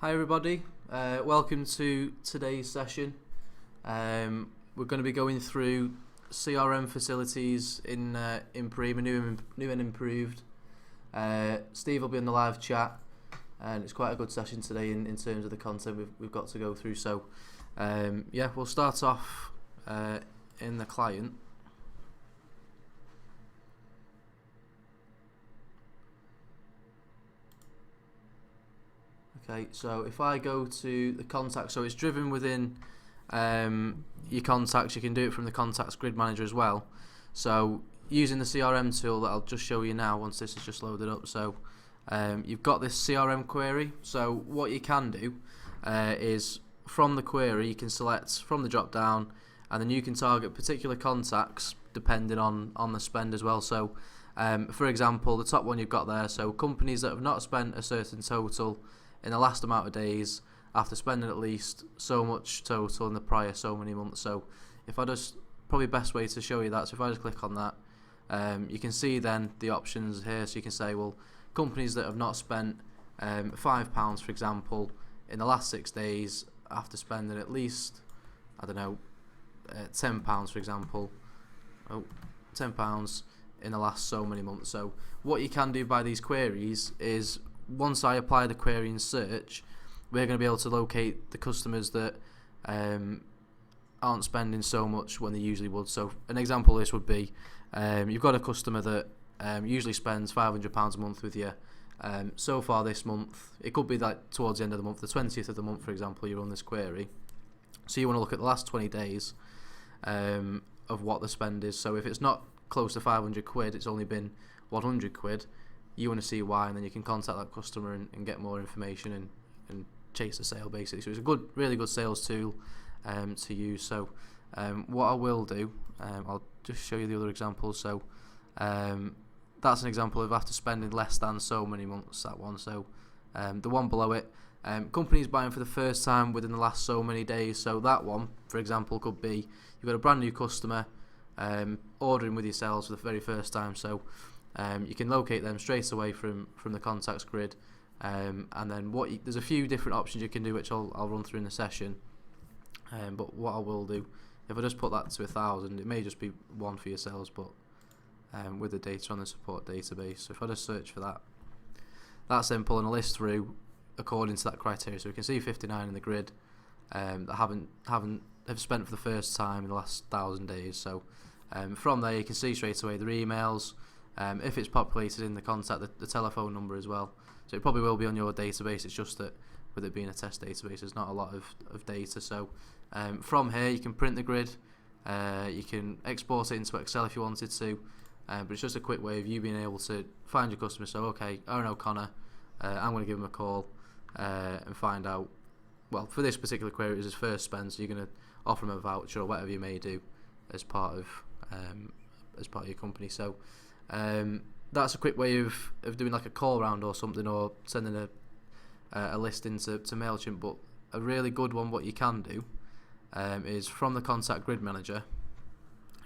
Hi everybody, welcome to today's session. We're going to be going through CRM facilities in Prima, new and improved. Steve will be in the live chat, and it's quite a good session today in terms of the content we've got to go through. So we'll start off in the client. Okay, so if I go to the contacts, so it's driven within your contacts. You can do it from the contacts grid manager as well. So using the CRM tool that I'll just show you now once this is just loaded up. So you've got this CRM query. So what you can do is from the query you can select from the drop down, and then you can target particular contacts depending on the spend as well. So for example, the top one you've got there, so companies that have not spent a certain total in the last amount of days after spending at least so much total in the prior so many months. So if I just, probably best way to show you that, so if I just click on that, you can see then the options here. So you can say, well, companies that have not spent £5 for example in the last 6 days after spending at least, I don't know, £10 for example, £10 in the last so many months. So what you can do by these queries is, once I apply the query in search, we're going to be able to locate the customers that aren't spending so much when they usually would. So an example of this would be, you've got a customer that usually spends £500 a month with you. So far this month, it could be like towards the end of the month, the 20th of the month for example, you run this query. So you want to look at the last 20 days of what the spend is. So if it's not close to 500 quid, it's only been 100 quid, you want to see why, and then you can contact that customer and get more information and chase the sale basically. So it's a really good sales tool to use. So what I will do, I'll just show you the other examples. So that's an example of after spending less than so many months, that one. So the one below it, companies buying for the first time within the last so many days. So that one, for example, could be you've got a brand new customer ordering with yourselves for the very first time. So you can locate them straight away from the contacts grid, and then there's a few different options you can do, which I'll run through in the session. But what I will do, if I just put that to 1,000, it may just be one for yourselves, but with the data on the support database. So if I just search for that, that's simple, and a list through according to that criteria. So we can see 59 in the grid that have spent for the first time in the last 1,000 days. So from there you can see straight away their emails. If it's populated in the contact, the telephone number as well. So it probably will be on your database. It's just that with it being a test database, there's not a lot of data. So from here you can print the grid, you can export it into Excel if you wanted to, but it's just a quick way of you being able to find your customer. So okay, Aaron O'Connor, I'm going to give him a call and find out, well, for this particular query it was his first spend, so you're going to offer him a voucher or whatever you may do as part of your company. So that's a quick way of doing like a call round or something, or sending a list into MailChimp. But a really good one, what you can do is from the contact grid manager.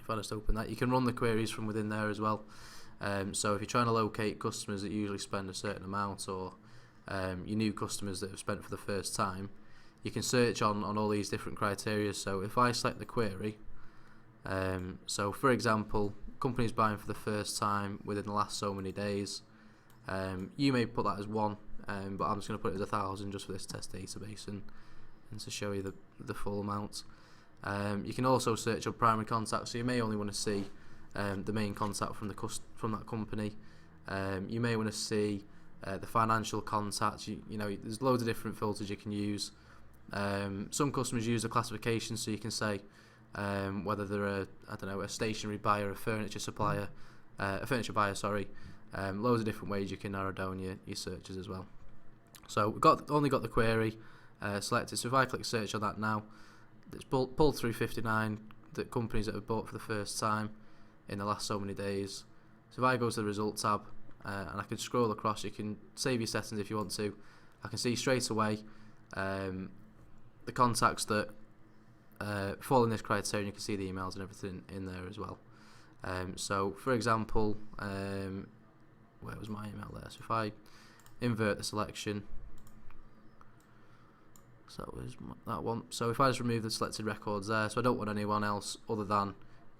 If I just open that, you can run the queries from within there as well. So if you're trying to locate customers that usually spend a certain amount, or your new customers that have spent for the first time, you can search on all these different criteria. So if I select the query, so for example, companies buying for the first time within the last so many days, you may put that as 1, but I'm just going to put it as 1,000 just for this test database and to show you the full amount. You can also search on primary contacts, so you may only want to see the main contact from that company. You may want to see the financial contacts. You know, there's loads of different filters you can use. Some customers use a classification, so you can say whether they're a stationary buyer, a furniture buyer, loads of different ways you can narrow down your searches as well. So we've only got the query selected. So if I click search on that now, it's pulled through 59 companies that have bought for the first time in the last so many days. So if I go to the result tab and I can scroll across, you can save your settings if you want to. I can see straight away the contacts that fall in this criteria. You can see the emails and everything in there as well. So for example, where was my email there? So if I invert the selection, So that was that one. So if I just remove the selected records there, so I don't want anyone else other than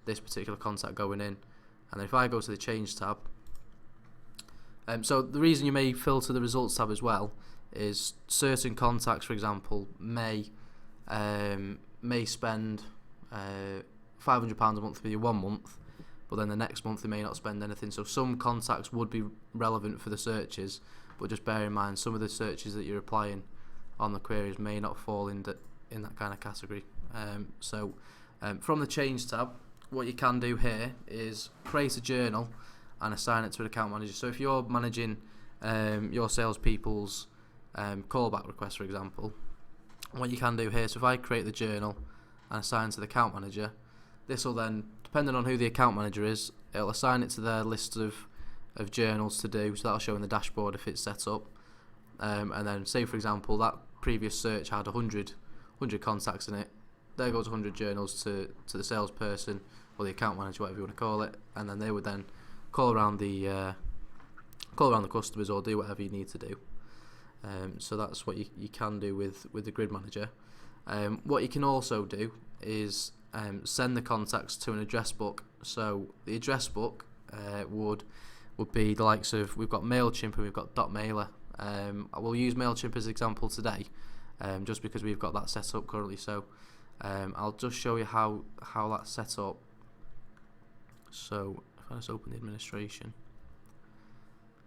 this particular contact going in. And then if I go to the change tab, so the reason you may filter the results tab as well is certain contacts, for example, may spend £500 a month for you 1 month, but then the next month they may not spend anything. So some contacts would be relevant for the searches, but just bear in mind some of the searches that you're applying on the queries may not fall in that kind of category. From the change tab, what you can do here is create a journal and assign it to an account manager. So if you're managing your salespeople's callback requests, for example, what you can do here, so if I create the journal and assign to the account manager, this will then, depending on who the account manager is, it'll assign it to their list of journals to do, so that'll show in the dashboard if it's set up. And then say, for example, that previous search had 100 contacts in it, there goes 100 journals to the salesperson or the account manager, whatever you want to call it, and then they would then call around the customers or do whatever you need to do. So that's what you can do with the grid manager. What you can also do is send the contacts to an address book. So the address book would be the likes of, we've got MailChimp and we've got .mailer. I will use MailChimp as an example today, just because we've got that set up currently. So I'll just show you how that's set up. So if I just open the administration.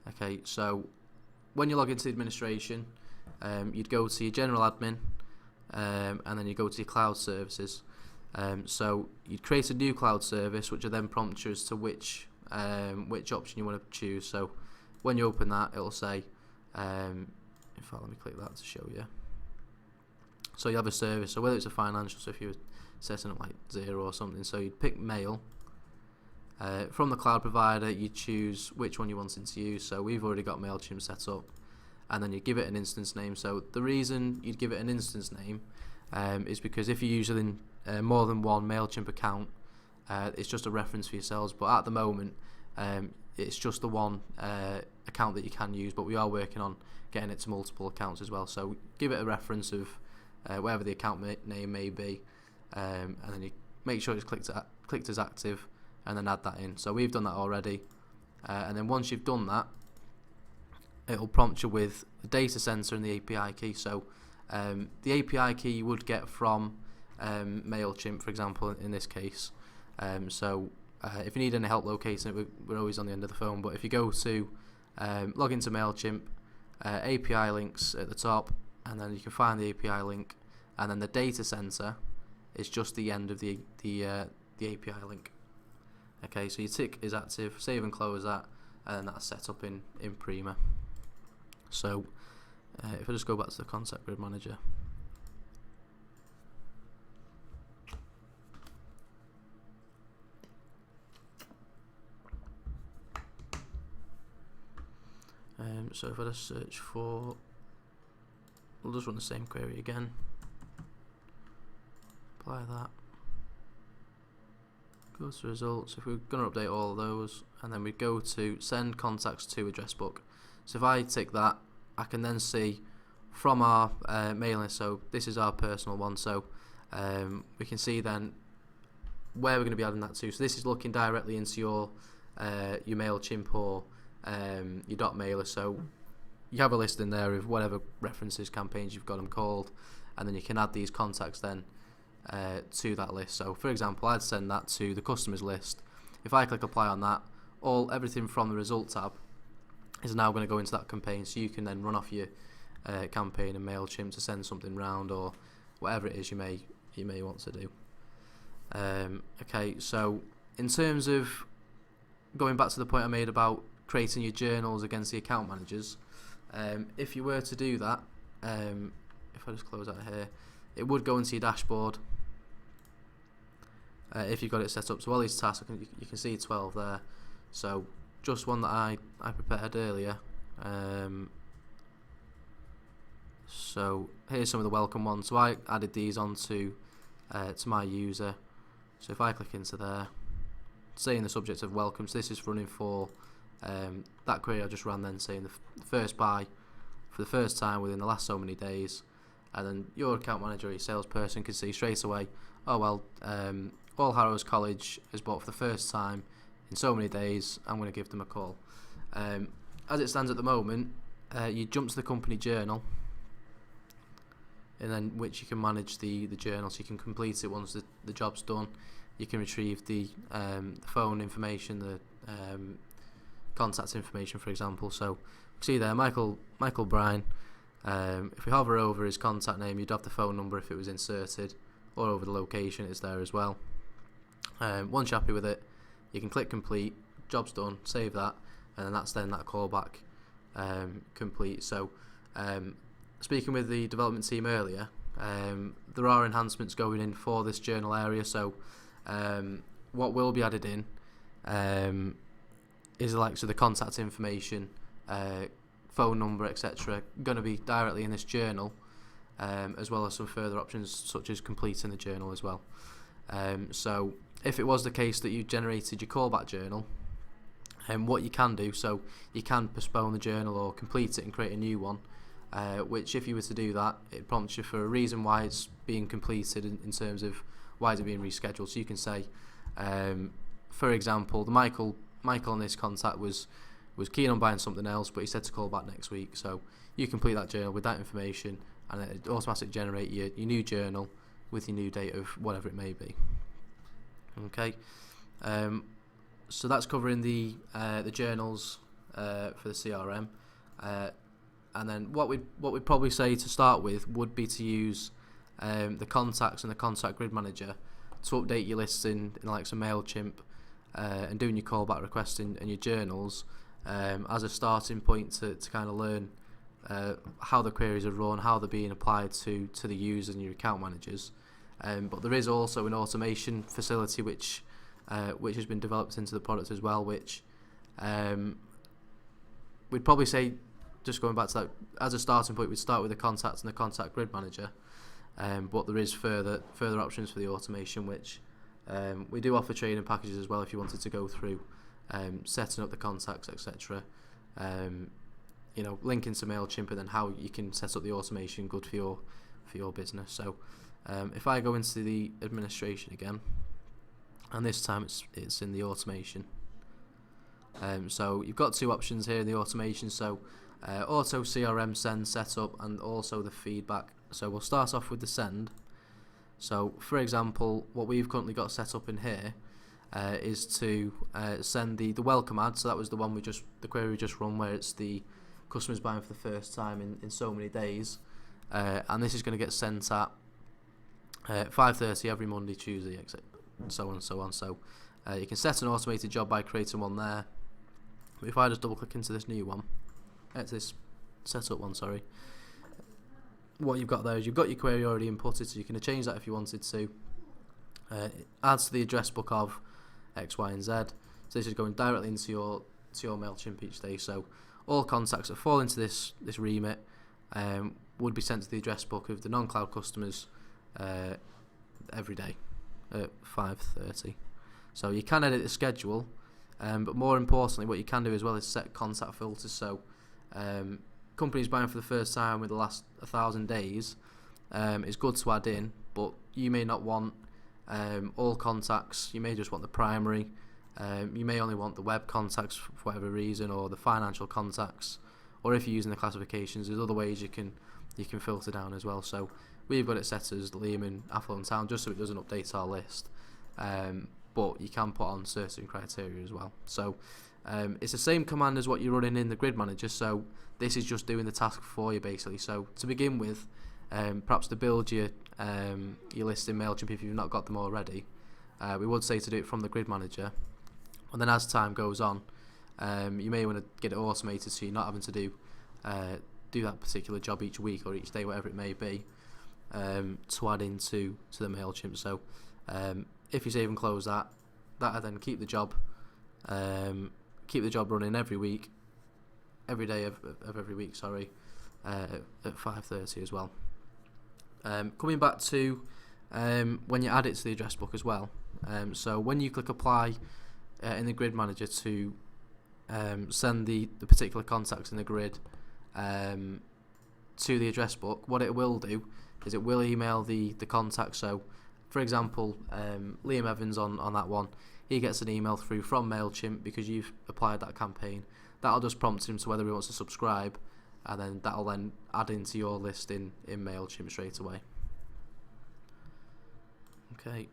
Okay, so when you log into the administration, you'd go to your general admin, and then you go to your cloud services. So you'd create a new cloud service, which will then prompt you as to which option you want to choose. So when you open that, it'll say, in fact, let me click that to show you. So you have a service, so whether it's a financial, so if you were setting up like Xero or something, so you'd pick mail. From the cloud provider, you choose which one you wanted to use. So we've already got MailChimp set up, and then you give it an instance name. So the reason you'd give it an instance name is because if you're using more than one MailChimp account, it's just a reference for yourselves. But at the moment, it's just the one account that you can use, but we are working on getting it to multiple accounts as well. So give it a reference of whatever the account name may be, and then you make sure it's clicked as active, and then add that in. So we've done that already, and then once you've done that, it'll prompt you with the data center and the API key. So the API key you would get from MailChimp, for example, in this case. If you need any help locating it, we're always on the end of the phone. But if you go to log into MailChimp, API links at the top, and then you can find the API link, and then the data center is just the end of the API link. Okay, so your tick is active, save and close that, and then that's set up in Prima. So if I just go back to the Contact Grid Manager, so if I just search for, we'll just run the same query again, apply that, go to results. If we're going to update all of those, and then we go to send contacts to address book. So if I tick that, I can then see from our mailing list, so this is our personal one, so we can see then where we're going to be adding that to. So this is looking directly into your MailChimp or your .mailer, so you have a list in there of whatever references, campaigns you've got them called, and then you can add these contacts then to that list. So for example, I'd send that to the customers list. If I click apply on that, everything from the result tab is now going to go into that campaign, so you can then run off your campaign in MailChimp to send something round or whatever it is you may want to do. Okay, so in terms of going back to the point I made about creating your journals against the account managers, if you were to do that, if I just close out here, it would go into your dashboard if you've got it set up. So all these tasks, you can see 12 there. So just one that I prepared earlier. So here's some of the welcome ones. So I added these onto to my user. So if I click into there, saying the subject of welcome, so this is running for that query I just ran then, saying the first buy for the first time within the last so many days, and then your account manager or your salesperson can see straight away, oh well, All Harrows College is bought for the first time in so many days, I'm going to give them a call. As it stands at the moment, you jump to the company journal, and then which you can manage the journal, so you can complete it once the job's done. You can retrieve the phone information, the contact information, for example. So see there, Michael Bryan. If we hover over his contact name, you'd have the phone number if it was inserted, or over the location, it's there as well. Once you're happy with it, you can click complete, job's done, save that, and then that's that callback complete. So speaking with the development team earlier, there are enhancements going in for this journal area. So what will be added in is like the contact information, phone number, etc., going to be directly in this journal, as well as some further options such as completing the journal as well. So if it was the case that you generated your callback journal, what you can do, so you can postpone the journal or complete it and create a new one, which if you were to do that, it prompts you for a reason why it's being completed in terms of why is it being rescheduled. So you can say, for example, the Michael in this contact was keen on buying something else, but he said to call back next week. So you complete that journal with that information, and it automatically generate your new journal with your new date of whatever it may be. Okay, so that's covering the journals for the CRM, and then what we'd probably say to start with would be to use the contacts and the contact grid manager to update your lists in like some MailChimp, and doing your callback requests and your journals as a starting point to kind of learn how the queries are run, how they're being applied to the users and your account managers. But there is also an automation facility which has been developed into the product as well, which we'd probably say, just going back to that, as a starting point, we'd start with the contacts and the contact grid manager. But there is further options for the automation, which we do offer training packages as well if you wanted to go through setting up the contacts, etc. Linking to MailChimp, and then how you can set up the automation good for your business. So if I go into the administration again, and this time it's in the automation. So you've got two options here in the automation. So auto CRM send setup, and also the feedback. So we'll start off with the send. So for example, what we've currently got set up in here is to send the welcome ad. So that was the one the query we just run, where it's the customers buying for the first time in so many days, and this is going to get sent at 5:30 every Monday, Tuesday, so on and so on. So you can set an automated job by creating one there. But if I just double click into this new one, this setup one, sorry, what you've got there is you've got your query already inputted, so you can change that if you wanted to. It adds to the address book of X, Y, and Z. So this is going directly into your MailChimp each day. So all contacts that fall into this remit would be sent to the address book of the non-cloud customers every day at 5:30. So you can edit the schedule, but more importantly, what you can do as well is set contact filters. So companies buying for the first time with the last 1,000 days is good to add in, but you may not want all contacts. You may just want the primary. You may only want the web contacts for whatever reason, or the financial contacts, or if you're using the classifications, there's other ways you can filter down as well. So we've got it set as Lehman, Affluent Town, just so it doesn't update our list, but you can put on certain criteria as well. So it's the same command as what you're running in the grid manager, so this is just doing the task for you basically. So to begin with, perhaps to build your list in MailChimp, if you've not got them already, we would say to do it from the grid manager. And then as time goes on, you may want to get it automated, so you're not having to do that particular job each week or each day, whatever it may be, to add into the MailChimp. So if you save and close that'll then keep the job running every day of every week, at 5:30 as well. Coming back to when you add it to the address book as well, so when you click apply in the grid manager to send the particular contacts in the grid to the address book, what it will do is it will email the contact. So, for example, Liam Evans on that one, he gets an email through from MailChimp because you've applied that campaign. That'll just prompt him to whether he wants to subscribe, and then that'll then add into your list in MailChimp straight away. Okay.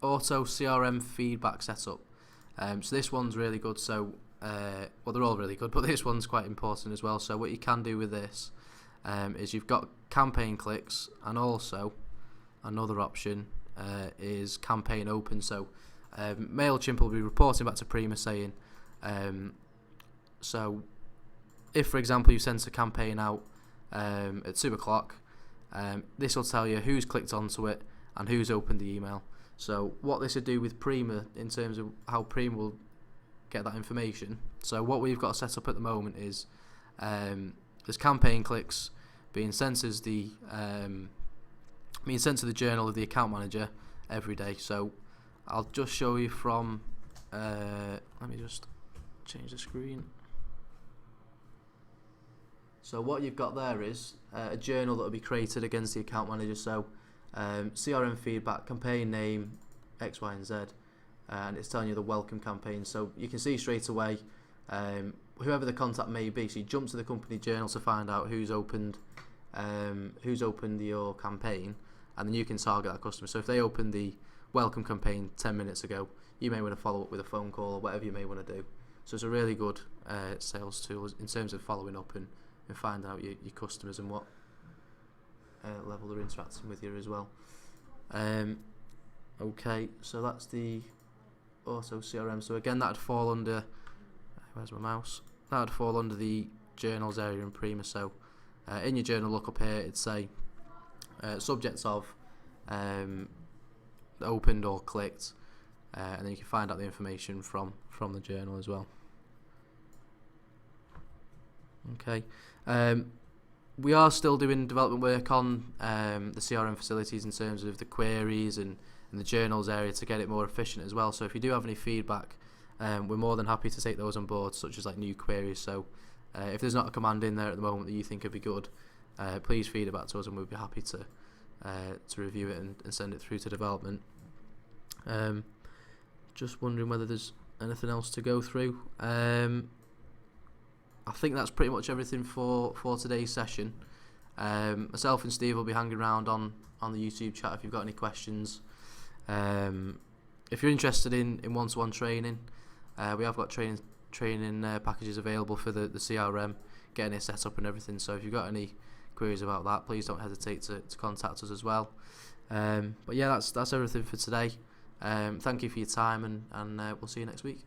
Auto CRM feedback setup. So this one's really good. So, well, they're all really good, but this one's quite important as well. So what you can do with this is you've got campaign clicks, and also another option is campaign open. So MailChimp will be reporting back to Prima saying, so if, for example, you sent a campaign out at 2 o'clock, this will tell you who's clicked onto it and who's opened the email. So what this would do with Prima in terms of how Prima will get that information. So what we've got set up at the moment is there's campaign clicks being sent to the journal of the account manager every day. So I'll just show you from let me just change the screen. So what you've got there is a journal that will be created against the account manager. So CRM feedback, campaign name, X, Y, and Z, and it's telling you the welcome campaign. So you can see straight away whoever the contact may be. So you jump to the company journal to find out who's opened your campaign, and then you can target that customer. So if they opened the welcome campaign 10 minutes ago, you may want to follow up with a phone call or whatever you may want to do. So it's a really good sales tool in terms of following up and finding out your customers and what level they're interacting with you as well. Okay, so that's the Auto CRM. So again, that'd fall under, where's my mouse? That'd fall under the journals area in Prima. So in your journal, look up here, it'd say subjects of opened or clicked, and then you can find out the information from the journal as well. Okay. We are still doing development work on the CRM facilities in terms of the queries and the journals area to get it more efficient as well. So if you do have any feedback, we're more than happy to take those on board, such as like new queries. So if there's not a command in there at the moment that you think would be good, please feed it back to us, and we'll be happy to review it and send it through to development. Just wondering whether there's anything else to go through. I think that's pretty much everything for today's session. Myself and Steve will be hanging around on the YouTube chat if you've got any questions. If you're interested in one-to-one training, we have got training packages available for the CRM, getting it set up and everything. So if you've got any queries about that, please don't hesitate to contact us as well. But yeah, that's everything for today. Thank you for your time, and we'll see you next week.